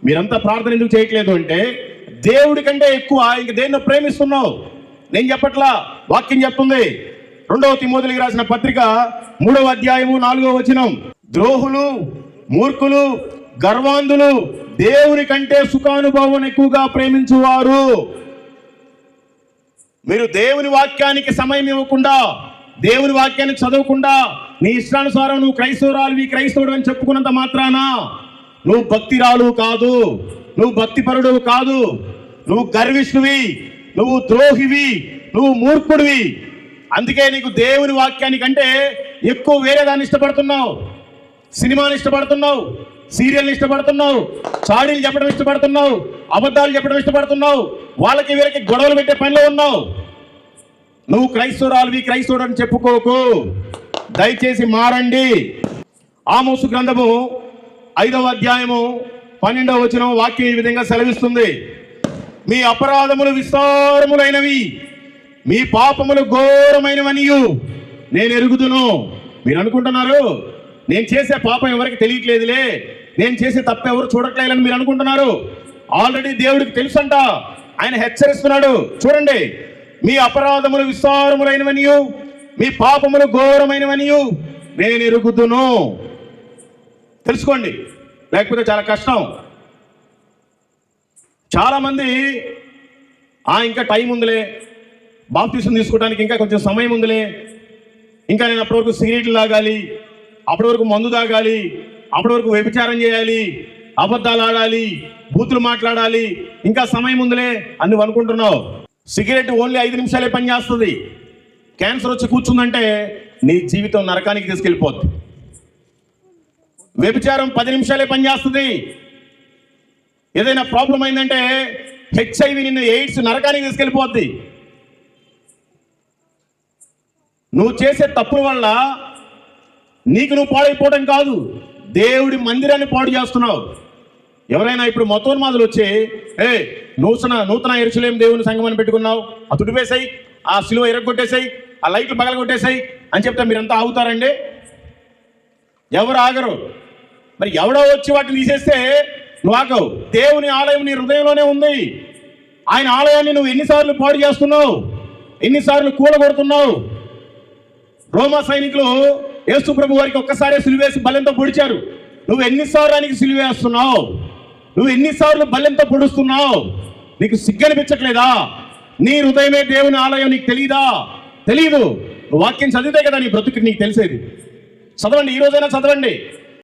మీరంతా ప్రార్థన ఎందుకు చేయట్లేదు అంటే దేవుడి కంటే ఎక్కువ ఇంక దేన్నో ప్రేమిస్తున్నావు. నేను చెప్పట్లా, వాక్యం చెప్తుంది. 2వ తిమోతికి రాసిన పత్రిక 3వ అధ్యాయము 4వ వచనం, ద్రోహులు, మూర్ఖులు, గర్వాంధులు దేవుని కంటే సుఖానుభవం ఎక్కువగా ప్రేమించువారు. మీరు దేవుని వాక్యానికి సమయం ఇవ్వకుండా, దేవుని వాక్యాన్ని చదవకుండా, నీ ఇష్టానుసారం నువ్వు క్రైస్తవుడు అని చెప్పుకున్నంత మాత్రాన నువ్వు భక్తిరాలు కాదు, నువ్వు భక్తిపరుడు కాదు. నువ్వు గర్విష్ఠువి, నువ్వు ద్రోహివి, నువ్వు మూర్ఖుడివి. అందుకే నీకు దేవుని వాక్యానికంటే ఎక్కువ వేరే దాన్ని ఇష్టపడుతున్నావు. సినిమాని ఇష్టపడుతున్నావు, సీరియల్ని ఇష్టపడుతున్నావు, చాడీలు చెప్పడం ఇష్టపడుతున్నావు, అబద్ధాలు చెప్పడం ఇష్టపడుతున్నావు, వాళ్ళకి వీళ్ళకి గొడవలు పెట్టే పనిలో ఉన్నావు. నువ్వు క్రైస్తవుడు అని చెప్పుకోకు. దయచేసి మారండి. ఆమోసు గ్రంథము 5వ అధ్యాయము 12వ వచనం వాక్యం ఈ విధంగా సెలవిస్తుంది. మీ అపరాధములు విస్తారములైనవి, మీ పాపములు ఘోరమైనవనియు నేను ఎరుగుదును. మీరు అనుకుంటున్నారు నేను చేసే పాపం ఎవరికి తెలియట్లేదులే, నేను చేసే తప్పు ఎవరు చూడట్లేదని మీరు అనుకుంటున్నారు. ఆల్రెడీ దేవుడికి తెలుసంట, ఆయన హెచ్చరిస్తున్నాడు. చూడండి, మీ అపరాధములు విస్తారములైనవనియు మీ పాపములు ఘోరమైనవనియు నేను ఎరుగుదును. తెలుసుకోండి, లేకపోతే చాలా కష్టం. చాలామంది ఇంకా టైం ఉందిలే, బాప్తిసం తీసుకోవడానికి ఇంకా కొంచెం సమయం ఉందిలే, ఇంకా నేను అప్పటి వరకు సిగరెట్లు తాగాలి, అప్పటి వరకు మందు తాగాలి, అప్పటి వరకు వ్యభిచారం చేయాలి, అబద్ధాలు ఆడాలి, బూతులు మాట్లాడాలి, ఇంకా సమయం ఉందిలే అని నువ్వు అనుకుంటున్నావు. సిగరెట్ ఓన్లీ 5 నిమిషాలే పనిచేస్తుంది. క్యాన్సర్ వచ్చి కూర్చుందంటే నీ జీవితం నరకానికి తీసుకెళ్ళిపోద్ది. వ్యభిచారం 10 నిమిషాలే పనిచేస్తుంది. ఏదైనా ప్రాబ్లం అయిందంటే HIV, నిన్ను ఎయిడ్స్, నరకానికి తీసుకెళ్ళిపోద్ది. నువ్వు చేసే తప్పుల వల్ల నీకు నువ్వు పాడైపోవడం కాదు, దేవుడి మందిరాన్ని పాడు చేస్తున్నావు. ఎవరైనా ఇప్పుడు మతోన్మాదులు వచ్చి నూతన యెరూషలేము దేవుని సంఘం అని పెట్టుకున్నావు, ఆ తుడిపేసాయి, ఆ సిలువ ఎరగొట్టేసాయి, ఆ లైట్లు పగల కొట్టేసాయి అని చెప్తే మీరంతా ఆగుతారండి? ఎవరు ఆగరు. మరి ఎవడో వచ్చి వాటిని తీసేస్తే నువ్వు ఆగవు. దేవుని ఆలయం నీ హృదయంలోనే ఉంది. ఆయన ఆలయాన్ని నువ్వు ఎన్నిసార్లు పాడు చేస్తున్నావు, ఎన్నిసార్లు కూలగొడుతున్నావు. రోమా సైనికులు యేసు ప్రభు వారికి ఒక్కసారే సిలువేసి బల్లెంతో పొడిచారు. నువ్వు ఎన్నిసార్లు ఆయనకి సిలువేస్తున్నావు, నువ్వు ఎన్నిసార్లు బల్లెంతో పొడుస్తున్నావు. నీకు సిగ్గనిపించట్లేదా? నీ హృదయమే దేవుని ఆలయం, నీకు తెలీదా? తెలీదు. వాక్యం చదివితే కదా నీ బ్రతుకు నీకు తెలిసేది. చదవండి, ఈ రోజైనా చదవండి.